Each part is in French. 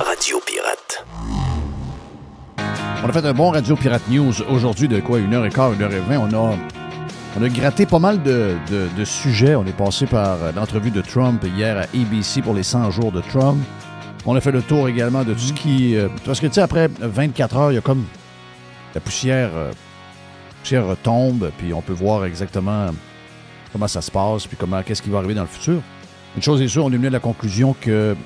Radio Pirate. On a fait un bon Radio Pirate News aujourd'hui de quoi? 1h15, 1h20. On a gratté pas mal de sujets. On est passé par l'entrevue de Trump hier à ABC pour les 100 jours de Trump. On a fait le tour également de tout ce qui... parce que, tu sais, après 24 heures, il y a comme... La poussière retombe, puis on peut voir exactement comment ça se passe, puis qu'est-ce qui va arriver dans le futur. Une chose est sûre, on est venu à la conclusion que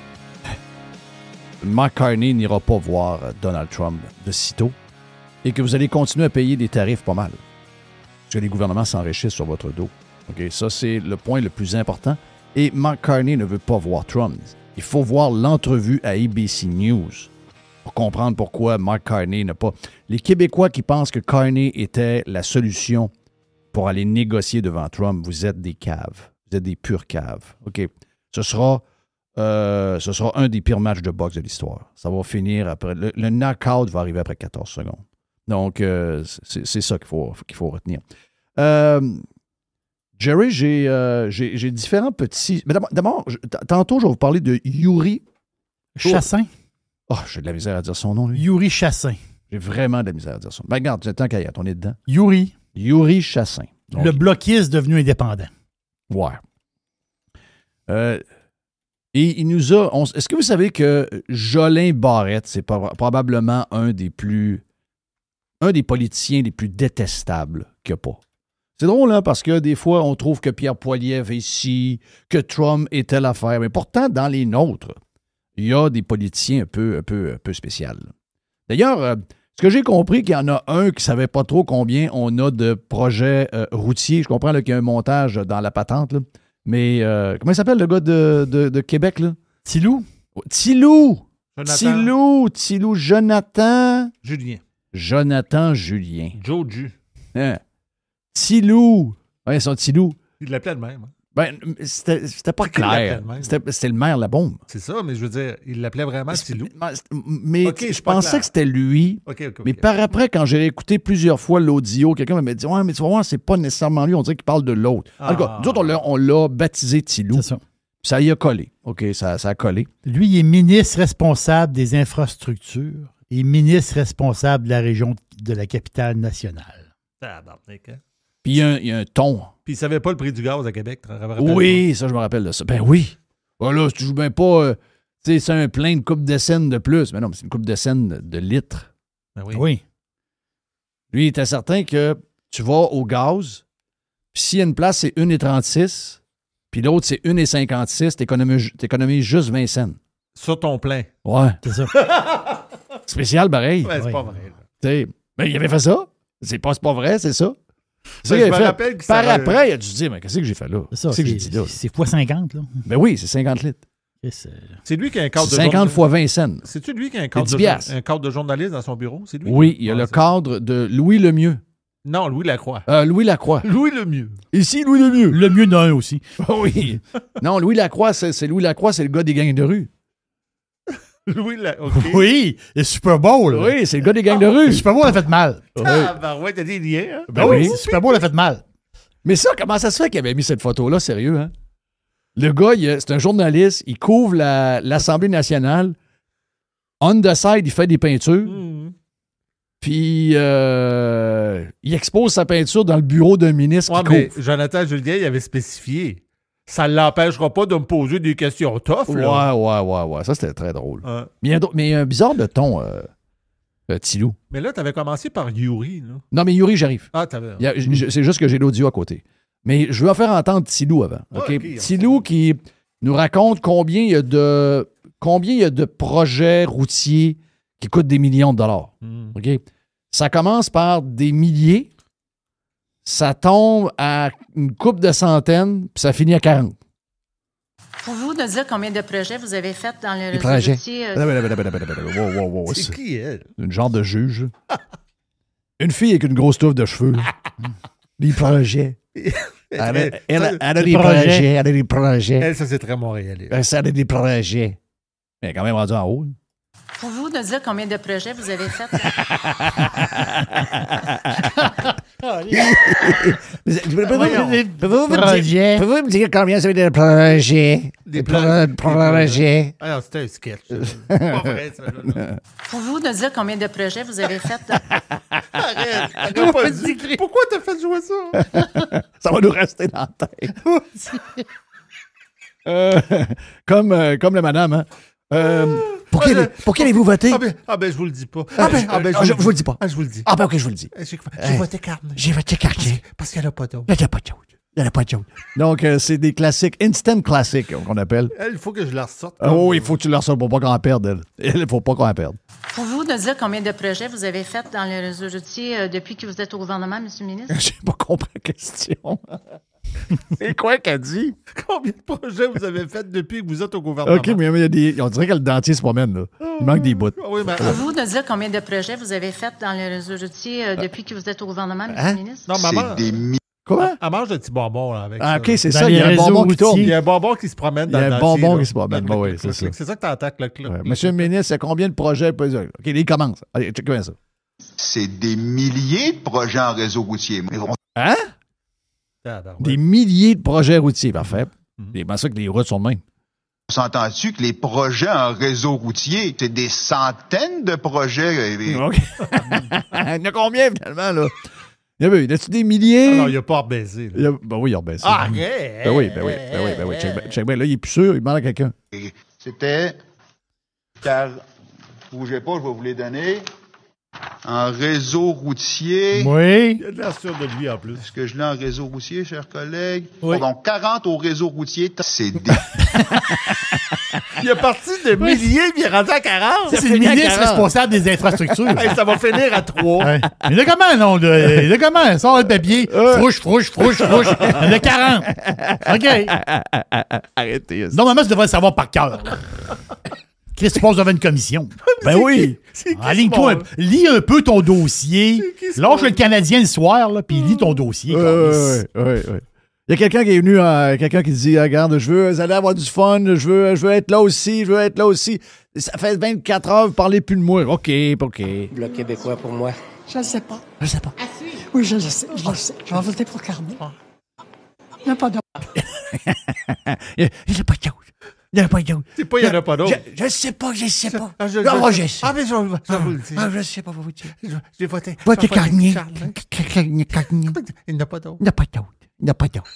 Mark Carney n'ira pas voir Donald Trump de sitôt et que vous allez continuer à payer des tarifs pas mal. Parce que les gouvernements s'enrichissent sur votre dos. Okay? Ça, c'est le point le plus important. Et Mark Carney ne veut pas voir Trump. Il faut voir l'entrevue à ABC News pour comprendre pourquoi Mark Carney n'a pas... Les Québécois qui pensent que Carney était la solution pour aller négocier devant Trump, vous êtes des caves. Vous êtes des pures caves. OK. Ce sera un des pires matchs de boxe de l'histoire. Ça va finir après... Le knockout va arriver après 14 secondes. Donc, c'est ça qu'il faut retenir. Jerry, j'ai différents petits... Mais d'abord, tantôt, je vais vous parler de Yuri Chassin. Oh, j'ai de la misère à dire son nom, lui. Yuri Chassin. J'ai vraiment de la misère à dire son nom. Ben, regarde, tant qu'à y être, on est dedans. Yuri Chassin. Donc, le bloquiste devenu indépendant. Ouais. Et il nous a... Est-ce que vous savez que Jolin Barrette, c'est probablement un des politiciens les plus détestables qu'il n'y a pas? C'est drôle, hein, parce que des fois, on trouve que Pierre Poilievre est ici, que Trump est telle affaire. Mais pourtant, dans les nôtres, il y a des politiciens un peu spéciaux. D'ailleurs, ce que j'ai compris, qu'il y en a un qui ne savait pas trop combien on a de projets routiers. Je comprends là, qu'il y a un montage dans la patente, là. Mais comment il s'appelle le gars de Québec, là? Tilou. Jonathan. Julien. Joe Ju. Hein? Tilou. Ouais, son Tilou. Il l'appelait le même. Hein? Ben, c'était pas clair. C'était le maire Labaume. C'est ça, mais je veux dire, il l'appelait vraiment Tilou. Mais okay, je pensais que c'était lui. Okay. Mais par après, quand j'ai écouté plusieurs fois l'audio, quelqu'un m'a dit « Ouais, mais tu vas voir, c'est pas nécessairement lui. On dirait qu'il parle de l'autre. » En tout cas, nous autres, on l'a baptisé Tilou. C'est ça. Ça y a collé. OK, ça a collé. Lui, il est ministre responsable des infrastructures et ministre responsable de la région de la capitale nationale. Puis il y a un ton. Puis il savait pas le prix du gaz à Québec. Oui, ça, je me rappelle de ça. Ben oui. Voilà, tu joues bien pas... tu sais, c'est un plein de coupe de scène de plus. Mais non, mais c'est une coupe de scène de litres. Ben oui. Lui, il était certain que tu vas au gaz, puis s'il y a une place, c'est 1,36, puis l'autre, c'est 1,56, t'économises juste 20 cents. Sur ton plein. Ouais. C'est ça. Spécial, pareil. Ouais, c'est pas vrai. Mais il avait fait ça. C'est pas vrai, c'est ça. Ben, je me rappelle que par après, il a dû se dire, mais qu'est-ce que j'ai fait là? C'est ça. Qu'est-ce que j'ai dit là? C'est fois 50, là. Ben oui, c'est 50 litres. C'est lui qui a un cadre de 50 fois 20 cents. C'est-tu lui qui a un cadre de journaliste dans son bureau? C'est lui? Oui, il y a le cadre de Louis Lemieux. Non, Louis Lacroix. Louis Lacroix. Louis Lemieux. Ici, Louis Lemieux. Le mieux d'un aussi. Oui. Non, Louis Lacroix, c'est Louis Lacroix, c'est le gars des gangs de rue. Okay. Oui, le Super Bowl. Oui, c'est le gars des gangs de rue. Le Super Bowl a fait mal. Ben ouais, t'as des liens. Hein? Ben oui, le Super Bowl a fait mal. Mais ça, comment ça se fait qu'il avait mis cette photo-là, sérieux, hein? Le gars, c'est un journaliste, il couvre l'Assemblée nationale. On the side, il fait des peintures. Puis, il expose sa peinture dans le bureau d'un ministre qui mais couvre. Jonathan Julien, il avait spécifié. Ça ne l'empêchera pas de me poser des questions tough, là. Ouais. Ça, c'était très drôle. Mais il y a un bizarre de ton, Tilou. Mais là, tu avais commencé par Yuri, là. Non, mais Yuri, j'arrive. Ah, t'avais... C'est juste que j'ai l'audio à côté. Mais je veux en faire entendre Tilou avant. Okay? Tilou qui nous raconte combien il y a de projets routiers qui coûtent des millions de dollars. Okay? Ça commence par des milliers, ça tombe à une couple de centaines, puis ça finit à 40. Pouvez-vous nous dire combien de projets vous avez fait dans le réseau routier? Wow. C'est qui, elle? Une genre de juge. Une fille avec une grosse touffe de cheveux. Les projets. Elle a des projets. Elle, ça, c'est très montréalais. Elle a des projets. Elle est quand même rendue en haut. Pouvez-vous nous dire combien de projets vous avez fait? Pouvez-vous me dire combien ça fait de projets? Des projets. Ah non, c'était un sketch. C'est pas vrai, ça. Là. Pouvez-vous nous dire combien de projets vous avez fait? Arrête, t'as pas dit. Pourquoi t'as fait jouer ça? Ça va nous rester dans la tête. Comme la madame, hein? Pour qui allez-vous voter? Ben, je vous le dis pas. Je vous le dis pas. Je vous le dis. OK, je vous le dis. J'ai voté Carmen. J'ai voté Cartier. Parce qu'il n'y en a pas d'autre. Il n'y en a pas de joke. Donc, c'est des classiques, instant classiques, qu'on appelle. Elle, il faut que je la ressorte. Oh, il faut que tu la ressortes pour pas qu'on en perde, elle. Il ne faut pas qu'on en perde. Pouvez-vous nous dire combien de projets vous avez fait dans le réseau routier depuis que vous êtes au gouvernement, M. le ministre? J'ai pas compris la question. C'est quoi qu'elle dit? Combien de projets vous avez fait depuis que vous êtes au gouvernement? OK, mais il y a des... On dirait que le dentier se promène, là. Il manque des bouts. Oui, mais... Pouvez-vous nous dire combien de projets vous avez fait dans le réseau routier depuis que vous êtes au gouvernement, M. le ministre? Non, maman... Quoi? Elle mange un petit bonbon là, avec Ah, ça. OK, c'est Dans ça. les Il y a un réseaux bonbon qui tourne. Il y a un bonbon qui se promène dans le Il y a un dentier, bonbon là. qui se promène. Oui, c'est ça. C'est ça que t'entends, cloc. Ouais. Monsieur le ministre, il y a combien de projets? OK, il commence. Allez, check bien ça. C'est des milliers de projets en réseau routier. Hein? Des milliers de projets routiers. Parfait. C'est bien ça que les routes sont de même. On s'entend-tu que les projets en réseau routier, c'est des centaines de projets? OK. Il y en a combien, finalement, là? Il y a-tu des milliers? Non, il n'a pas rebaissé. Ben oui, il a rebaissé. Ah, Ben oui. Check bien. Là, il est plus sûr. Il demande à quelqu'un. C'était... Car, bougez pas, je vais vous les donner. En réseau routier... Oui. Il a de l'air sûr de lui, en plus. Est-ce que je l'ai en réseau routier, chers collègues? Oui. Donc, 40 au réseau routier, c'est des... Il est parti de milliers, puis il est rendu à 40. C'est le ministre responsable des infrastructures. Hey, ça va finir à 3. Ouais. Il y en a comment, non? Il y en a comment? Sors le papier. Frouche. Il y en a 40. OK. Arrêtez. Normalement, tu devrais le savoir par cœur. Chris, tu passes devant une commission. Ben oui. Aligne-toi. Lis un peu ton dossier. Lâche le Canadien le soir, là, puis lis ton dossier. Oui. Il y a quelqu'un qui est venu, quelqu'un qui dit, regarde, vous allez avoir du fun, je veux être là aussi. Ça fait 24 heures, vous parlez plus de moi. OK. Bloc québécois pour moi. Je ne sais pas. Oui, je le sais. Je vais voter pour Carmen. Il n'y a pas d'autre. Il n'y a pas de doute. C'est pas, il n'y en a pas d'autres. Je sais pas. Je sais. Mais je vous le dis. je sais pas, vous dire. J'ai voté. Votez Carnier. Il n'y en a pas d'autres. Il n'y a pas d'autre.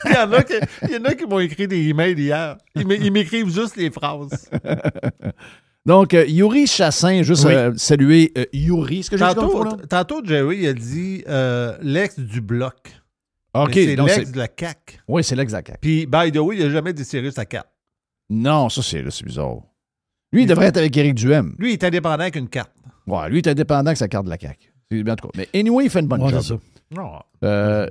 Il y en a qui m'ont écrit des emails hier. Ils m'écrivent juste les phrases. Donc, Yuri Chassin, juste saluer Yuri. Est-ce que j'ai dit Tantôt, Jerry, il a dit l'ex du Bloc. OK. C'est l'ex de la CAQ. Oui, c'est l'ex de la CAQ. Puis, by the way, il n'a jamais desserré sa carte. Non, ça, c'est bizarre. Lui, il devrait être avec Éric Duhem. Lui, il est indépendant avec une carte. Ouais, lui, il est indépendant avec sa carte de la CAQ. C'est en tout cas. Mais anyway, il fait une bonne job. C'est ça. Non.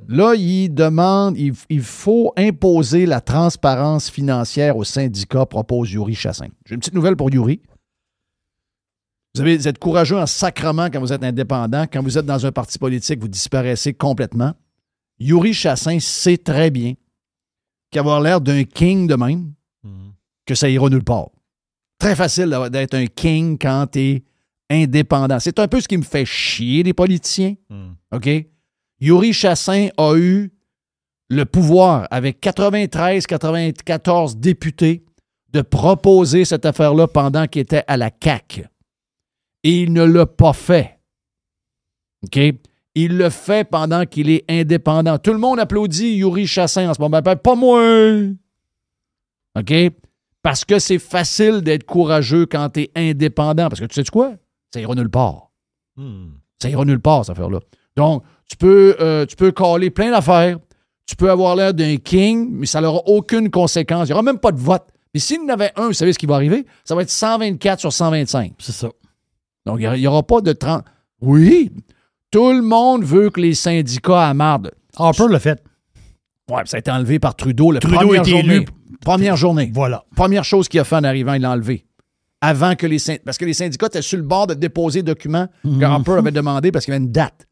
Là, il demande, il faut imposer la transparence financière aux syndicats, propose Yuri Chassin. J'ai une petite nouvelle pour Yuri. Vous êtes courageux en sacrement quand vous êtes indépendant. Quand vous êtes dans un parti politique, vous disparaissez complètement. Yuri Chassin sait très bien qu'avoir l'air d'un king de même, que ça ira nulle part. Très facile d'être un king quand t'es indépendant. C'est un peu ce qui me fait chier, les politiciens. OK? Yuri Chassin a eu le pouvoir, avec 93-94 députés, de proposer cette affaire-là pendant qu'il était à la CAQ. Et il ne l'a pas fait. OK? Il le fait pendant qu'il est indépendant. Tout le monde applaudit Yuri Chassin en ce moment. Ben, pas moi! OK? Parce que c'est facile d'être courageux quand tu es indépendant. Parce que tu sais quoi? Ça ira nulle part. Ça ira nulle part, cette affaire-là. Donc, tu peux caler plein d'affaires. Tu peux avoir l'air d'un king, mais ça n'aura aucune conséquence. Il n'y aura même pas de vote. Mais s'il y en avait un, vous savez ce qui va arriver? Ça va être 124 sur 125. C'est ça. Donc, il n'y aura pas de 30. Oui! Tout le monde veut que les syndicats amardent. Harper l'a fait. Oui, ça a été enlevé par Trudeau. Trudeau était élu. Première journée. Voilà. Première chose qu'il a fait en arrivant, il l'a enlevé. Avant que parce que les syndicats étaient sur le bord de déposer des documents que Harper avait demandé parce qu'il y avait une date.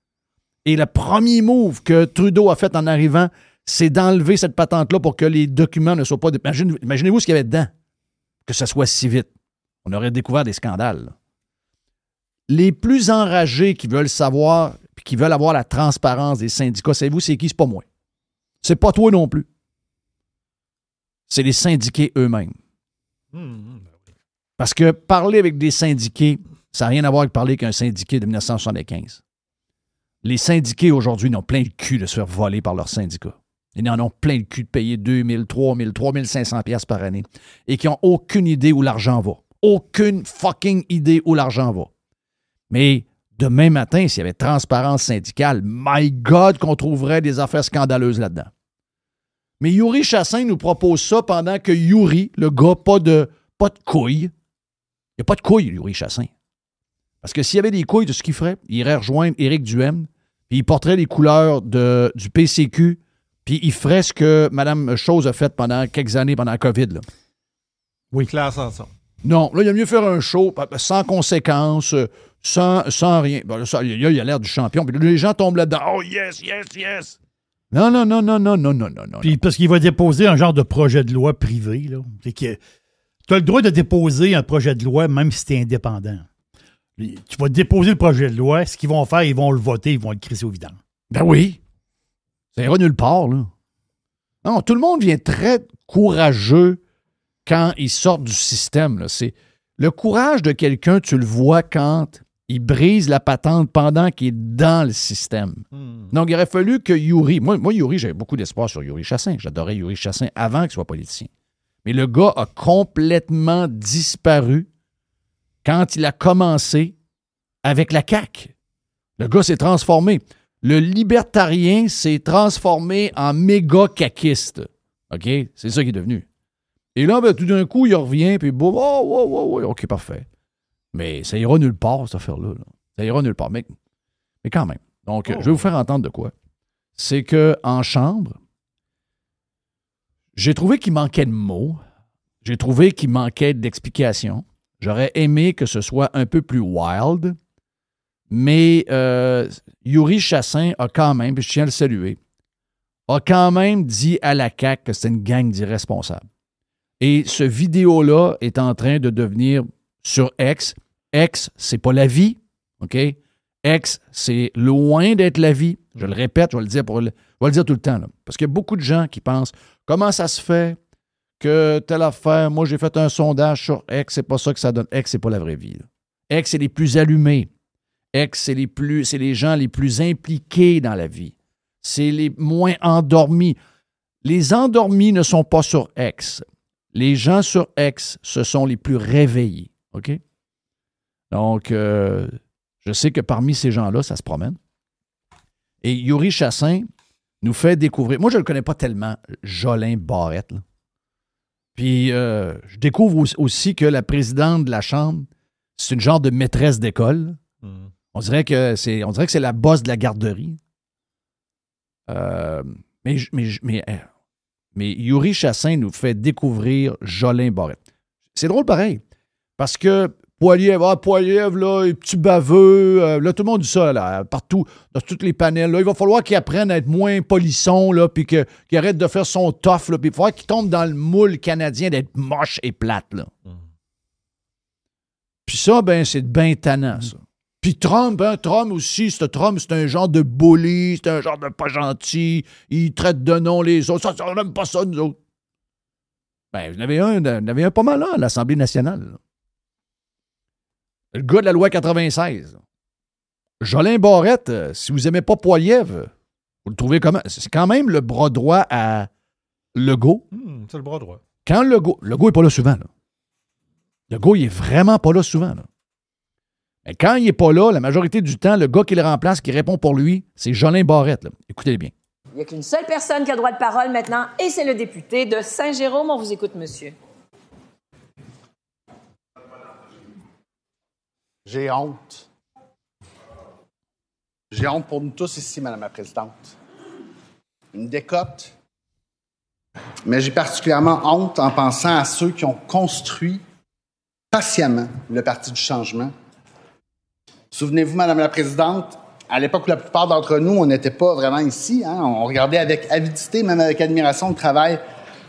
Et le premier move que Trudeau a fait en arrivant, c'est d'enlever cette patente-là pour que les documents ne soient pas... Imaginez-vous ce qu'il y avait dedans. Que ça soit si vite. On aurait découvert des scandales. les plus enragés qui veulent savoir et qui veulent avoir la transparence des syndicats, savez-vous, c'est qui? C'est pas moi. C'est pas toi non plus. C'est les syndiqués eux-mêmes. Parce que parler avec des syndiqués, ça n'a rien à voir avec parler qu'un syndiqué de 1975. Les syndiqués aujourd'hui n'ont plein le cul de se faire voler par leurs syndicats. Ils en ont plein le cul de payer 2 000, 3 000, 3 500 piastres par année et qui n'ont aucune idée où l'argent va. Aucune fucking idée où l'argent va. Mais demain matin, s'il y avait transparence syndicale, my God, qu'on trouverait des affaires scandaleuses là-dedans. Mais Yuri Chassin nous propose ça pendant que Yuri, le gars, pas de couilles. Il n'y a pas de couilles, Yuri Chassin. Parce que s'il y avait des couilles de ce qu'il ferait, il irait rejoindre Éric Duhaime, puis il porterait les couleurs du PCQ, puis il ferait ce que Mme Chose a fait pendant quelques années, pendant la COVID. Là. Oui. Claire Sanson. Non, là, il a mieux faire un show sans conséquences, sans rien. Bon, là, il a l'air du champion, puis les gens tombent là-dedans. Oh, yes, yes, yes! Non. Puis parce qu'il va déposer un genre de projet de loi privé, là. C'est que tu as le droit de déposer un projet de loi même si tu es indépendant. Tu vas déposer le projet de loi, ce qu'ils vont faire, ils vont le voter, ils vont le crisser au vidange. Ben oui. Ça ira nulle part, là. Non, tout le monde vient très courageux quand ils sortent du système, là. C'est le courage de quelqu'un, tu le vois quand il brise la patente pendant qu'il est dans le système. Donc, il aurait fallu que Yuri... Moi, Yuri, j'avais beaucoup d'espoir sur Yuri Chassin. J'adorais Yuri Chassin avant qu'il soit politicien. Mais le gars a complètement disparu quand il a commencé avec la CAQ. Le gars s'est transformé. Le libertarien s'est transformé en méga caquiste. OK? C'est ça qu'il est devenu. Et là, ben, tout d'un coup, il revient, puis boum, OK, parfait. Mais ça ira nulle part, cette affaire-là. Là. Ça ira nulle part. Mais quand même. Donc, je vais vous faire entendre de quoi. C'est qu'en chambre, j'ai trouvé qu'il manquait de mots. J'ai trouvé qu'il manquait d'explications. J'aurais aimé que ce soit un peu plus wild. Mais Yuri Chassin a quand même, puis je tiens à le saluer, a quand même dit à la CAQ que c'était une gang d'irresponsables. Et ce vidéo-là est en train de devenir sur X. X, c'est pas la vie, OK? X, c'est loin d'être la vie. Je le répète, je vais le dire, je vais le dire tout le temps. Là. Parce qu'il y a beaucoup de gens qui pensent « Comment ça se fait que telle affaire, moi j'ai fait un sondage sur X, c'est pas ça que ça donne. » X, c'est pas la vraie vie. Là. X, c'est les plus allumés. X, c'est les gens les plus impliqués dans la vie. C'est les moins endormis. Les endormis ne sont pas sur X. Les gens sur X, ce sont les plus réveillés. OK? Donc, je sais que parmi ces gens-là, ça se promène. Et Yuri Chassin nous fait découvrir... Moi, je ne le connais pas tellement, Jolin Barrette. Là. Puis, je découvre aussi que la présidente de la Chambre, c'est une genre de maîtresse d'école. On dirait que c'est la boss de la garderie. Mais Yuri Chassin nous fait découvrir Jolin Barrette. C'est drôle pareil, parce que Poilievre, là, les petits baveux, là, tout le monde dit ça, là, partout, dans tous les panels. Là, il va falloir qu'il apprenne à être moins polisson, là, puis qu'il arrête de faire son tough, là, puis il va falloir qu'il tombe dans le moule canadien d'être moche et plate, là. Puis ça, ben, c'est bien tannant, ça. Puis Trump aussi, Trump, c'est un genre de bully, c'est un genre de pas gentil, il traite de nom les autres, ça, on n'aime pas ça, nous autres. Ben, vous en avez un pas mal, là, à l'Assemblée nationale, là. Le gars de la loi 96. Jolin Barrette, si vous n'aimez pas Poilievre, vous le trouvez comment? C'est quand même le bras droit à Legault. C'est le bras droit. Quand Legault n'est pas là souvent, là. Legault, il est vraiment pas là souvent, là. Mais quand il n'est pas là, la majorité du temps, le gars qui le remplace, qui répond pour lui, c'est Jolin Barrette, là. Écoutez bien. Il n'y a qu'une seule personne qui a droit de parole maintenant, et c'est le député de Saint-Jérôme. On vous écoute, monsieur. J'ai honte. J'ai honte pour nous tous ici, Madame la Présidente. Une décote. Mais j'ai particulièrement honte en pensant à ceux qui ont construit patiemment le Parti du changement. Souvenez-vous, Madame la Présidente, à l'époque où la plupart d'entre nous, on n'était pas vraiment ici. Hein? On regardait avec avidité, même avec admiration, le travail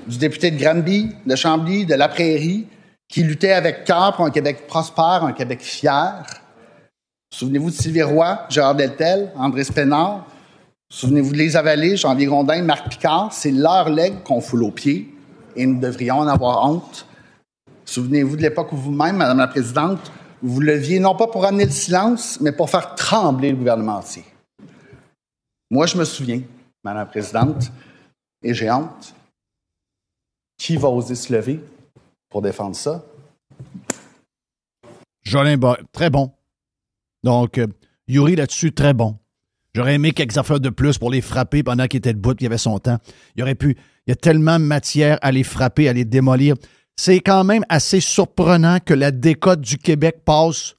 du député de Granby, de Chambly, de La Prairie, qui luttait avec cœur pour un Québec prospère, un Québec fier. Souvenez-vous de Sylvie Roy, Gérard Deltel, André Spénard. Souvenez-vous de Lisa Vallée, Jean-Pierre Grondin, Marc Picard. C'est leur legs qu'on foule aux pieds et nous devrions en avoir honte. Souvenez-vous de l'époque où vous-même, Madame la Présidente, vous leviez non pas pour amener le silence, mais pour faire trembler le gouvernement entier. Moi, je me souviens, Madame la Présidente, et j'ai honte. Qui va oser se lever pour défendre ça? Jolin Barrette, très bon. Donc, Yuri là-dessus, très bon. J'aurais aimé quelques affaires de plus pour les frapper pendant qu'il était debout et qu'il avait son temps. Il y a tellement de matière à les frapper, à les démolir. C'est quand même assez surprenant que la décote du Québec passe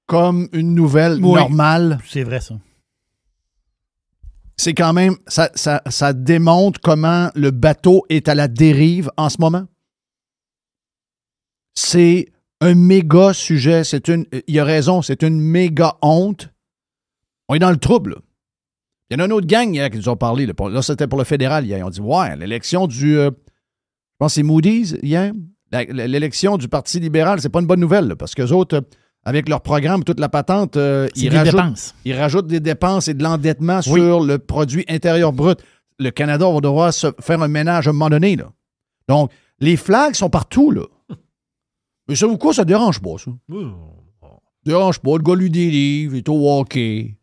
comme une nouvelle normale. C'est vrai, ça. C'est quand même... Ça démontre comment le bateau est à la dérive en ce moment. C'est un méga sujet. Il a raison, c'est une méga honte. On est dans le trouble, là. Il y en a une autre gang hier qui nous ont parlé. Là, c'était pour le fédéral hier. Ils ont dit, ouais, l'élection du... je pense que c'est Moody's hier. L'élection du Parti libéral, c'est pas une bonne nouvelle, là, parce qu'eux autres, avec leur programme, toute la patente, ils rajoutent des dépenses et de l'endettement sur le produit intérieur brut. Le Canada va devoir se faire un ménage à un moment donné, là. Donc, les flags sont partout, là. Mais savez-vous quoi, ça dérange pas, ça. Dérange pas. Le gars lui des livres, il est au hockey.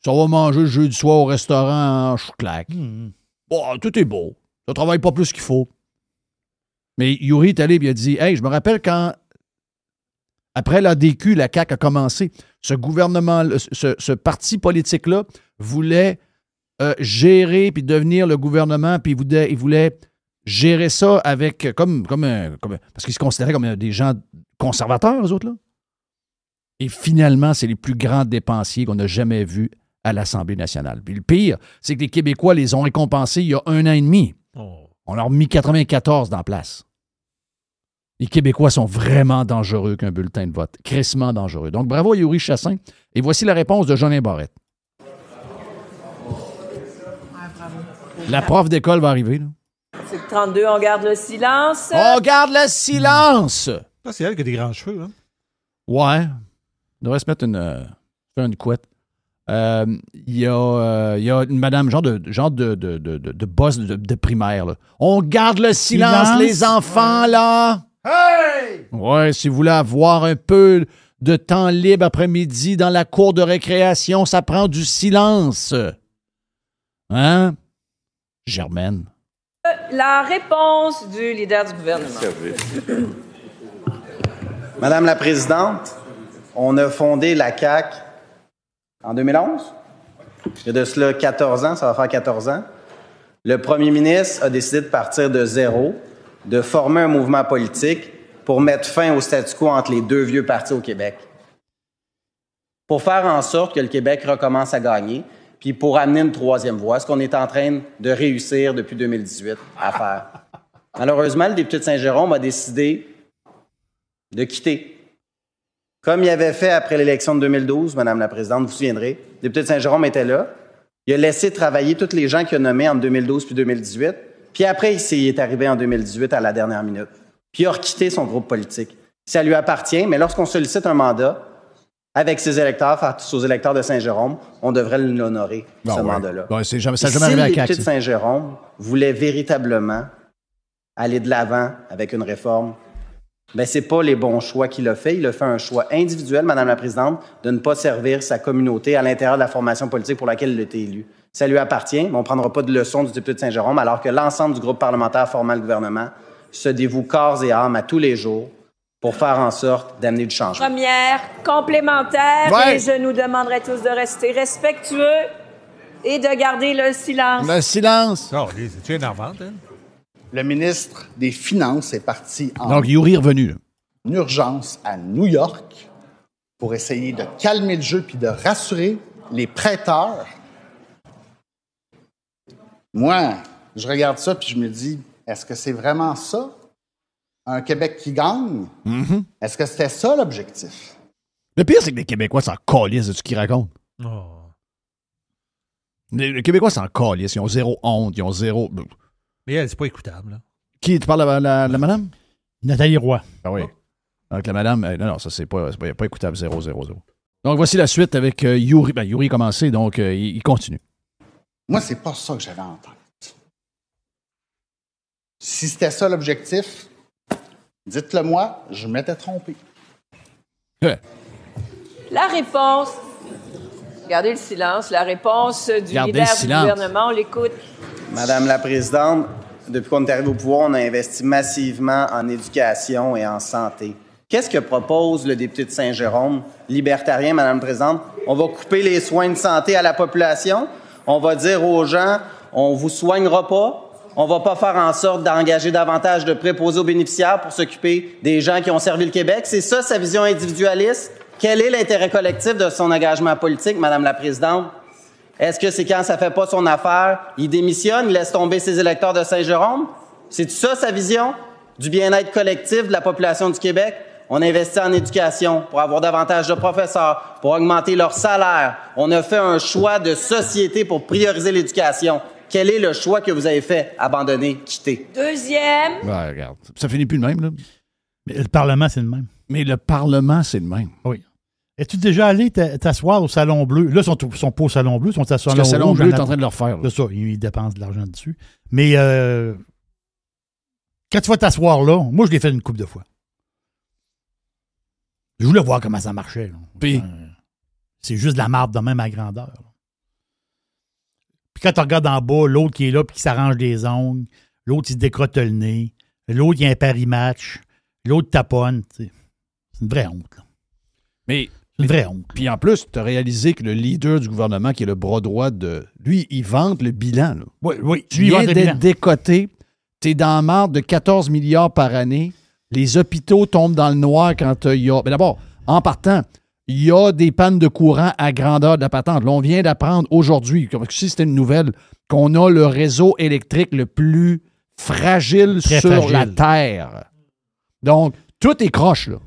Ça va manger le jeudi soir au restaurant, je claque. Bon, tout est beau. Ça travaille pas plus qu'il faut. Mais Yuri est allé et il a dit, hey, je me rappelle quand, après l'ADQ, la CAQ a commencé, ce gouvernement, ce parti politique-là voulait gérer puis devenir le gouvernement, puis il voulait gérer ça avec, parce qu'ils se considéraient comme des gens conservateurs, eux autres, là. Et finalement, c'est les plus grands dépensiers qu'on a jamais vus à l'Assemblée nationale. Puis le pire, c'est que les Québécois les ont récompensés il y a 1 an et demi. On leur a mis 94 dans la place. Les Québécois sont vraiment dangereux qu'un bulletin de vote. Crissement dangereux. Donc, bravo à Yuri Chassin. Et voici la réponse de Jolin Barrette. La prof d'école va arriver, là. C'est 32, on garde le silence. On garde le silence! Ça, c'est elle qui a des grands cheveux, hein? Ouais. On devrait se mettre une couette. Il y a une madame, genre de boss de primaire, là. On garde le silence, les enfants, là! Hey! Ouais, si vous voulez avoir un peu de temps libre après-midi dans la cour de récréation, ça prend du silence. Hein? Germaine. La réponse du leader du gouvernement. Madame la Présidente, on a fondé la CAQ en 2011. Il y a de cela 14 ans, ça va faire 14 ans. Le premier ministre a décidé de partir de zéro, de former un mouvement politique pour mettre fin au statu quo entre les deux vieux partis au Québec. Pour faire en sorte que le Québec recommence à gagner, puis pour amener une troisième voie, ce qu'on est en train de réussir depuis 2018 à faire. Malheureusement, le député de Saint-Jérôme a décidé de quitter. Comme il avait fait après l'élection de 2012, Madame la Présidente, vous vous souviendrez, le député de Saint-Jérôme était là. Il a laissé travailler tous les gens qu'il a nommés entre 2012 puis 2018. Puis après, il est arrivé en 2018 à la dernière minute. Puis il a requitté son groupe politique. Ça lui appartient, mais lorsqu'on sollicite un mandat avec ses électeurs, face aux électeurs de Saint-Jérôme, on devrait l'honorer, ce mandat-là. Ouais, ça n'a jamais si arrivé à le la CAQ. député de Saint-Jérôme voulait véritablement aller de l'avant avec une réforme, bien, c'est pas les bons choix qu'il a fait. Il a fait un choix individuel, Madame la Présidente, de ne pas servir sa communauté à l'intérieur de la formation politique pour laquelle il a été élu. Ça lui appartient, mais on ne prendra pas de leçon du député de Saint-Jérôme, alors que l'ensemble du groupe parlementaire formant le gouvernement se dévoue corps et âme à tous les jours pour faire en sorte d'amener du changement. Première, complémentaire, Ouais. et je nous demanderai tous de rester respectueux et de garder le silence. Le silence. Oh, c'est-tu énervante, hein? Le ministre des Finances est parti en Donc, Yuri est revenu, là. urgence à New York pour essayer de calmer le jeu puis de rassurer les prêteurs. Moi, je regarde ça puis je me dis, est-ce que c'est vraiment ça? Un Québec qui gagne? Est-ce que c'était ça l'objectif? Le pire, c'est que les Québécois s'en calissent de ce qu'ils racontent. Oh. Les Québécois s'en calissent. Ils ont zéro honte. Ils ont zéro... Mais elle, c'est pas écoutable, là. Qui? Tu parles de la madame? Nathalie Roy. Ah oui. Donc, la madame... non, ça, c'est pas écoutable. 0. Donc, voici la suite avec Yuri. Ben, Yuri a commencé, donc il continue. Moi, c'est pas ça que j'avais en tête. Si c'était ça l'objectif, dites-le moi, je m'étais trompé. La réponse... Gardez le silence. La réponse du leader du gouvernement, on l'écoute. Madame la Présidente, depuis qu'on est arrivé au pouvoir, on a investi massivement en éducation et en santé. Qu'est-ce que propose le député de Saint-Jérôme, libertarien, Madame la Présidente? On va couper les soins de santé à la population. On va dire aux gens, on vous soignera pas. On va pas faire en sorte d'engager davantage de préposés aux bénéficiaires pour s'occuper des gens qui ont servi le Québec. C'est ça, sa vision individualiste? Quel est l'intérêt collectif de son engagement politique, Madame la Présidente? Est-ce que c'est quand ça fait pas son affaire, il démissionne, il laisse tomber ses électeurs de Saint-Jérôme? C'est ça, sa vision du bien-être collectif de la population du Québec? On investit en éducation pour avoir davantage de professeurs, pour augmenter leur salaire. On a fait un choix de société pour prioriser l'éducation. Quel est le choix que vous avez fait? Abandonner, quitter. Deuxième. Ouais, regarde. Ça finit plus le même, là. Mais le Parlement, c'est le même. Mais le Parlement, c'est le même. Oui. Es-tu déjà allé t'asseoir au Salon Bleu? Là, ils sont pas au Salon Bleu, ils sont à Salon Rouge. Le Salon Bleu est en train de le refaire. C'est ça, ils dépensent de l'argent dessus. Mais quand tu vas t'asseoir là, moi, je l'ai fait une couple de fois. Je voulais voir comment ça marchait. Puis, c'est juste de la marde de même à grandeur. Là. Puis quand tu regardes en bas, l'autre qui est là puis qui s'arrange des ongles, l'autre, il se décrotte le nez, l'autre, il y a un pari-match, l'autre taponne. C'est une vraie honte. Là. Mais c'est une vraie honte. Puis en plus, tu as réalisé que le leader du gouvernement, qui est le bras droit de... Lui, il vante le bilan. Là. Oui. Tu viens d'être décoté. Tu es dans la marde de 14 milliards par année. Les hôpitaux tombent dans le noir quand il y a... Mais d'abord, en partant, il y a des pannes de courant à grandeur de la patente. Là, on vient d'apprendre aujourd'hui, comme si c'était une nouvelle, qu'on a le réseau électrique le plus fragile sur la Terre. Donc, tout est croche, là.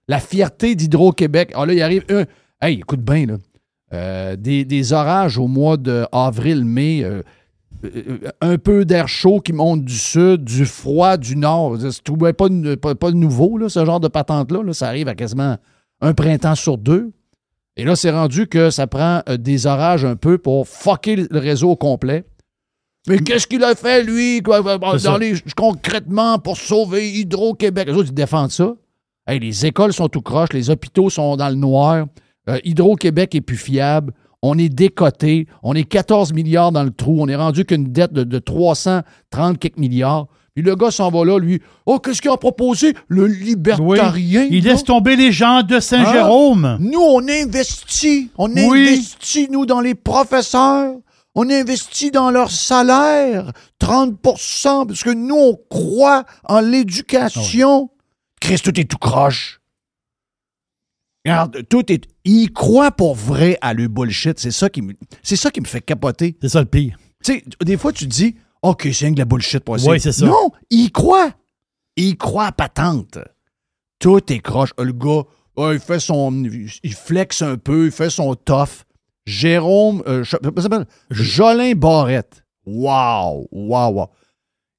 La fierté d'Hydro-Québec. Ah là, il arrive un... Hey, écoute bien, là. Des orages au mois d'avril-mai... un peu d'air chaud qui monte du sud, du froid du nord. C'est pas de nouveau, là, ce genre de patente-là. Là. Ça arrive à quasiment un printemps sur deux. Et là, c'est rendu que ça prend des orages un peu pour fucker le réseau au complet. Mais qu'est-ce qu'il a fait, lui, concrètement, pour sauver Hydro-Québec? Les autres, ils défendent ça. Hey, les écoles sont tout croches, les hôpitaux sont dans le noir. Hydro-Québec est plus fiable. On est décoté. On est 14 milliards dans le trou. On est rendu qu'une dette de 330 quelques milliards. Puis le gars s'en va là, lui. Oh, qu'est-ce qu'il a proposé? Le libertarien. Oui. Il laisse tomber les gens de Saint-Jérôme. Hein? Nous, on investit. On investit, nous, dans les professeurs. On investit dans leur salaire. 30 %. Parce que nous, on croit en l'éducation. Christ, tout est tout croche. Regarde, il croit pour vrai à le bullshit. C'est ça qui me fait capoter. C'est ça le pire. Tu sais, des fois, tu te dis, OK, c'est rien que la bullshit pour essayer. Oui, c'est ça. Non, il croit. Il croit à patente. Tout est croche. Le gars, il flexe un peu, il fait son tough. Jérôme, Jolin Barrette. Wow.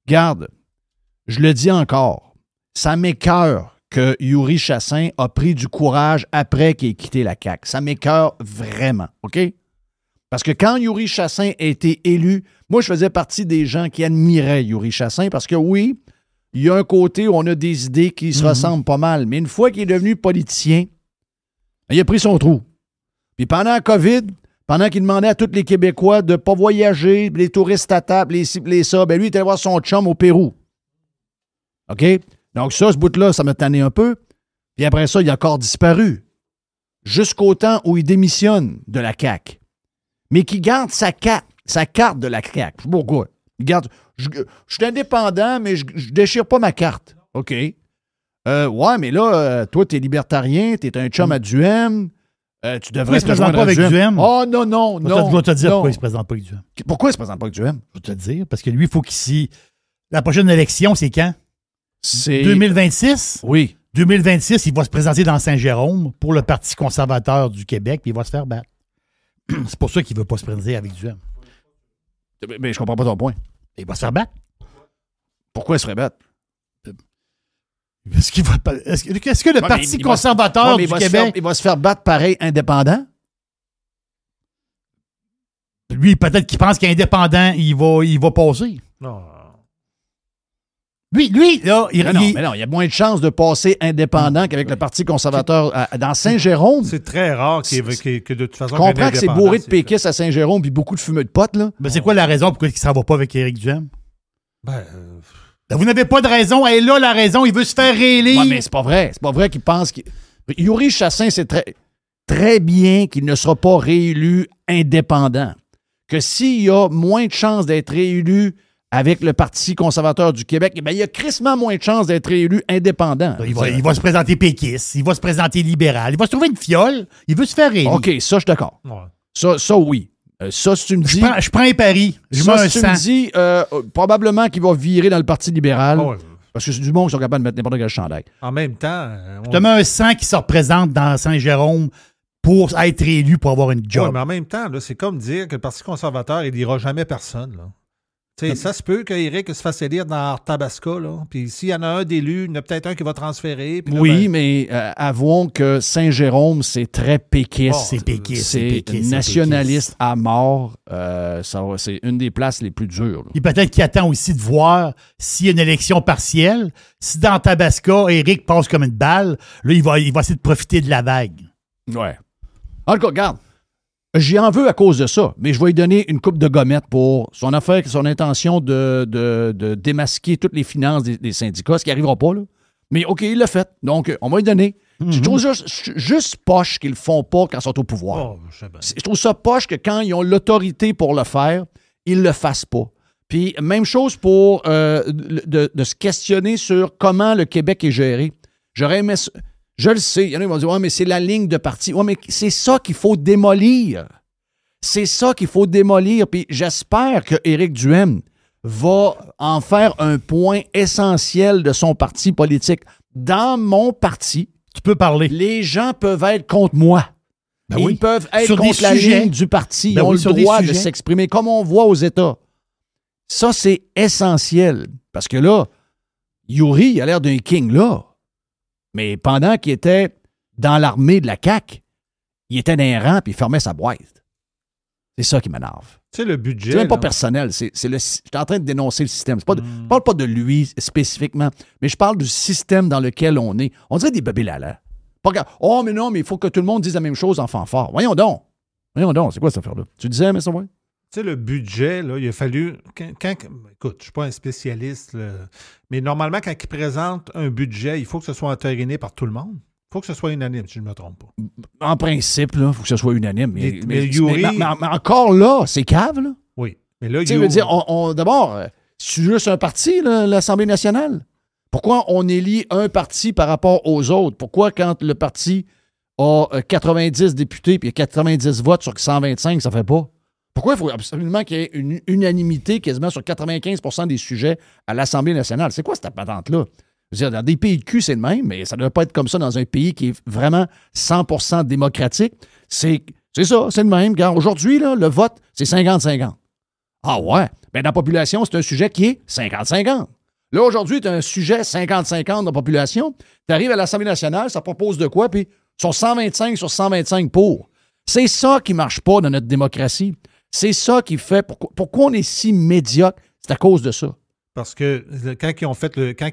Garde, je le dis encore, ça m'écoeure que Yuri Chassin a pris du courage après qu'il ait quitté la CAQ. Ça m'écoeure vraiment, OK? Parce que quand Yuri Chassin a été élu, moi, je faisais partie des gens qui admiraient Yuri Chassin parce que oui, il y a un côté où on a des idées qui se ressemblent pas mal. Mais une fois qu'il est devenu politicien, il a pris son trou. Puis pendant la COVID, pendant qu'il demandait à tous les Québécois de ne pas voyager, les touristes à table, les ça, ben lui, il était allé voir son chum au Pérou. OK? Donc ça, ce bout-là, ça m'a tanné un peu. Puis après ça, il a encore disparu. Jusqu'au temps où il démissionne de la CAQ. Mais qui garde sa carte de la CAQ. Pourquoi? Il garde... Je suis indépendant, mais je déchire pas ma carte. OK. Ouais, mais là, toi, t'es libertarien, t'es un chum à Duhem. Tu devrais se présenter pas avec Duhem. Oh non. Je vais te dire pourquoi il se présente pas avec Duhem. Pourquoi il se présente pas avec Duhem? Je vais te dire, parce que lui, il faut qu'il La prochaine élection, c'est quand? C'est 2026? Oui. 2026, il va se présenter dans Saint-Jérôme pour le Parti conservateur du Québec, puis il va se faire battre. C'est pour ça qu'il ne veut pas se présenter avec Duhem. Mais je comprends pas ton point. Il va se faire battre. Pourquoi il se ferait battre? Est-ce que le Parti conservateur du Québec... Il va se faire battre pareil indépendant? Lui, peut-être qu'il pense qu'indépendant, il va passer. Non. Lui, là, il y a moins de chances de passer indépendant qu'avec le Parti conservateur dans Saint-Jérôme. C'est très rare que de toute façon... Je comprends que c'est bourré de péquistes à Saint-Jérôme puis beaucoup de fumeux de potes, là. Ben, c'est quoi la raison pourquoi il ne s'en va pas avec Éric Duhem? Vous n'avez pas de raison. Elle est là, la raison. Il veut se faire réélire. Ouais, mais c'est pas vrai. C'est pas vrai qu'il pense qu'il... Yuri Chassin, c'est très bien qu'il ne sera pas réélu indépendant. Que s'il y a moins de chances d'être réélu avec le Parti conservateur du Québec, eh bien, il y a crissement moins de chances d'être réélu indépendant. Il va se présenter péquiste, il va se présenter libéral, il va se trouver une fiole, il veut se faire réélire. OK, ça, je suis d'accord. Ouais. Ça, oui. Ça, si tu me dis... Je prends un pari. Si tu me dis, probablement qu'il va virer dans le Parti libéral, parce que c'est du monde qui sont capables de mettre n'importe quel chandail. En même temps... Je te mets un 100 qui se représente dans Saint-Jérôme pour être réélu, pour avoir une job. Oui, mais en même temps, là, c'est comme dire que le Parti conservateur, il n'ira jamais personne, là. Ça se peut qu'Éric se fasse élire dans Tabasco, là. Puis s'il y en a un d'élu, il y en a peut-être un qui va transférer. Là, oui, mais avouons que Saint-Jérôme, c'est très péquiste. C'est péquiste. C'est nationaliste à mort. C'est une des places les plus dures. Et peut-être qu'il attend aussi de voir s'il y a une élection partielle. Si dans Tabasco, Éric passe comme une balle, là, il va essayer de profiter de la vague. Ouais. En tout cas, regarde. J'y en veux à cause de ça, mais je vais lui donner une coupe de gommettes pour son affaire, son intention de démasquer toutes les finances des syndicats, ce qui n'arrivera pas, là. Mais OK, il l'a fait. Donc, on va lui donner. Je trouve juste poche qu'ils le font pas quand ils sont au pouvoir. Je trouve ça poche que quand ils ont l'autorité pour le faire, ils le fassent pas. Puis, même chose pour de se questionner sur comment le Québec est géré. J'aurais aimé ça. Je le sais. Il y en a qui vont dire « Ouais, mais c'est la ligne de parti. » Ouais, mais c'est ça qu'il faut démolir. C'est ça qu'il faut démolir. Puis j'espère que Éric Duhem va en faire un point essentiel de son parti politique. Dans mon parti, tu peux parler. Les gens peuvent être contre moi. Ben Ils peuvent être sur contre la ligne du parti. Ils ont le droit de s'exprimer comme on voit aux États. Ça, c'est essentiel. Parce que là, Yuri, il a l'air d'un king là. Mais pendant qu'il était dans l'armée de la CAQ, il était dans un rang et il fermait sa boîte. C'est ça qui m'énerve. Tu sais, le budget... C'est même pas personnel. Je suis en train de dénoncer le système. Je ne parle pas de lui spécifiquement, mais je parle du système dans lequel on est. On dirait des bébés lala. Oh, mais non, mais il faut que tout le monde dise la même chose en fanfare. Voyons donc. C'est quoi cette affaire-là? Tu disais, mais ça, ouais? Tu sais, le budget, là, il a fallu... écoute, je ne suis pas un spécialiste, là, mais normalement, quand il présente un budget, il faut que ce soit entériné par tout le monde. Il faut que ce soit unanime, si je ne me trompe pas. En principe, il faut que ce soit unanime. Mais encore là, c'est cave, là. Oui. Mais là, tu veux dire, d'abord, c'est juste un parti, là, l'Assemblée nationale. Pourquoi on élit un parti par rapport aux autres? Pourquoi, quand le parti a 90 députés et 90 votes sur 125, ça ne fait pas? Pourquoi il faut absolument qu'il y ait une unanimité quasiment sur 95% des sujets à l'Assemblée nationale? C'est quoi cette patente-là? Je veux dire, dans des pays de cul, c'est le même, mais ça ne doit pas être comme ça dans un pays qui est vraiment 100% démocratique. C'est ça, c'est le même. Car aujourd'hui, là, le vote, c'est 50-50. Ah ouais? Bien, dans la population, c'est un sujet qui est 50-50. Là, aujourd'hui, tu as un sujet 50-50 dans la population. Tu arrives à l'Assemblée nationale, ça propose de quoi? Puis, ils sont 125 sur 125 pour. C'est ça qui ne marche pas dans notre démocratie. C'est ça qui fait... Pourquoi on est si médiocre? C'est à cause de ça. Parce que quand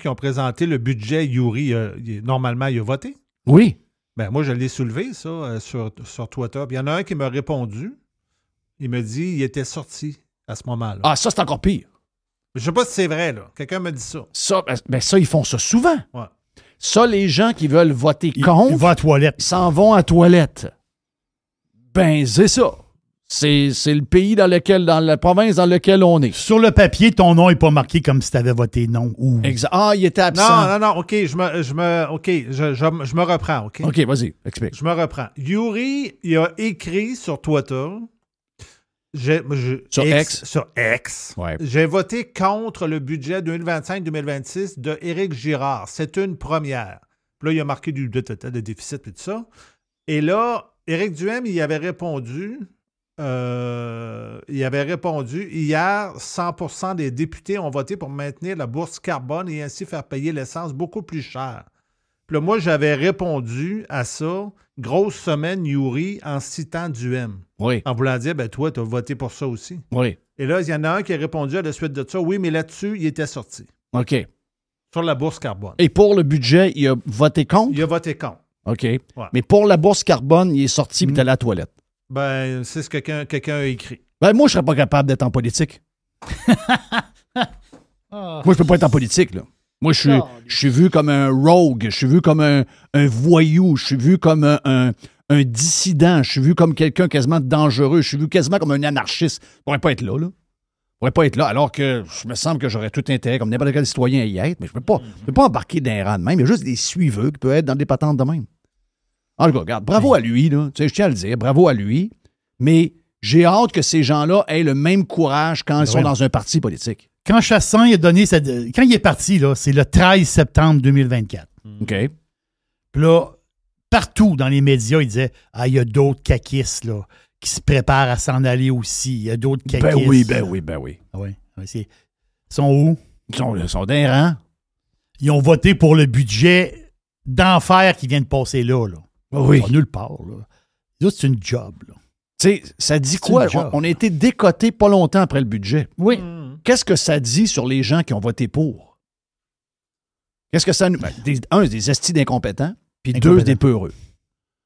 ils ont présenté le budget, Yuri, normalement, il a voté. Oui. Ben moi, je l'ai soulevé, ça, sur Twitter. Puis il y en a un qui m'a répondu. Il me dit il était sorti à ce moment-là. Ah, ça, c'est encore pire. Je ne sais pas si c'est vrai, là. Quelqu'un m'a dit ça. Ça, ils font ça souvent. Ouais. Ça, les gens qui veulent voter contre... Ils vont à la toilette. Ils s'en vont à la toilette. Ben, c'est ça. C'est le pays dans la province dans laquelle on est. Sur le papier, ton nom n'est pas marqué comme si tu avais voté non. Ou... Exact. Ah, il était absent. Non, OK, je me reprends, OK? OK, vas-y, explique. Je me reprends. Yuri, il a écrit sur Twitter, sur X, ouais. J'ai voté contre le budget 2025-2026 de Éric Girard. C'est une première. Puis là, il a marqué du déficit et tout ça. Et là, Éric Duhem, il avait répondu... il avait répondu « Hier, 100% des députés ont voté pour maintenir la bourse carbone et ainsi faire payer l'essence beaucoup plus cher. » Puis là, moi, j'avais répondu à ça, grosse semaine, Yuri, en citant Duhem. Oui. En voulant dire, toi, tu as voté pour ça aussi. Oui. Et là, il y en a un qui a répondu à la suite de ça, oui, mais là-dessus, il était sorti. OK. Sur la bourse carbone. Et pour le budget, il a voté contre? Il a voté contre. OK. Ouais. Mais pour la bourse carbone, il est sorti et il est allé à la toilette. Ben, c'est ce que quelqu'un a écrit. Ben, moi, je serais pas capable d'être en politique. Moi, je peux pas être en politique, là. Moi, je suis vu comme un rogue, je suis vu comme un voyou, je suis vu comme un dissident, je suis vu comme quelqu'un quasiment dangereux, je suis vu quasiment comme un anarchiste. Je pourrais pas être là, là. Je pourrais pas être là, alors que je me semble que j'aurais tout intérêt, comme n'importe quel citoyen à y être, mais je peux pas embarquer dans un rang de même. Il y a juste des suiveux qui peuvent être dans des patentes de même. En tout cas, regarde, bravo à lui, là. Tu sais, je tiens à le dire, bravo à lui, mais j'ai hâte que ces gens-là aient le même courage quand ils sont dans un parti politique. Quand Chassin il a donné quand il est parti, là, c'est le 13 septembre 2024. OK. Puis là, partout dans les médias, il disait il y a d'autres caquistes là, qui se préparent à s'en aller aussi. Il y a d'autres caquistes. Ben oui. Ils sont où? Ils sont d'un rang. Ils ont voté pour le budget d'enfer qui vient de passer là. Oui. Ils sont nulle part. Là. C'est une job. Là. Tu sais, ça dit quoi? On a été décotés pas longtemps après le budget. Oui. Qu'est-ce que ça dit sur les gens qui ont voté pour? Qu'est-ce que ça nous... des estis d'incompétents, puis deux, des peureux.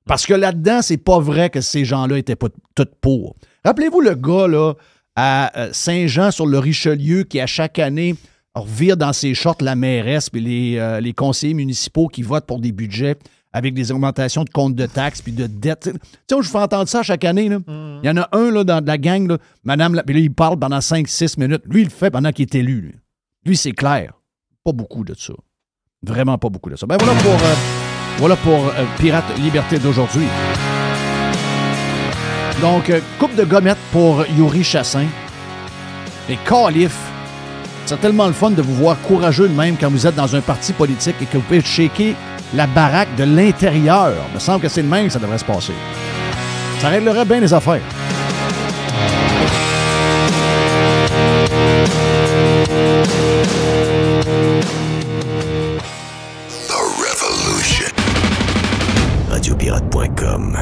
Parce que là-dedans, c'est pas vrai que ces gens-là étaient pas tous pour. Rappelez-vous le gars, là, à Saint-Jean-sur-le-Richelieu, qui, à chaque année, revire dans ses shorts la mairesse puis les conseillers municipaux qui votent pour des budgets avec des augmentations de comptes de taxes puis de dettes. Tu sais, je fais entendre ça chaque année. Là. Il y en a un là, dans la gang, là, madame, puis là, il parle pendant 5-6 minutes. Lui, il le fait pendant qu'il est élu. Lui, c'est clair. Pas beaucoup de ça. Vraiment pas beaucoup de ça. Ben voilà pour Pirate Liberté d'aujourd'hui. Donc, coupe de gommettes pour Yuri Chassin. Et Calif, c'est tellement le fun de vous voir courageux de même quand vous êtes dans un parti politique et que vous pouvez shaker la baraque de l'intérieur. Il me semble que c'est le même que ça devrait se passer. Ça réglerait bien les affaires. The Revolution. Radiopirate.com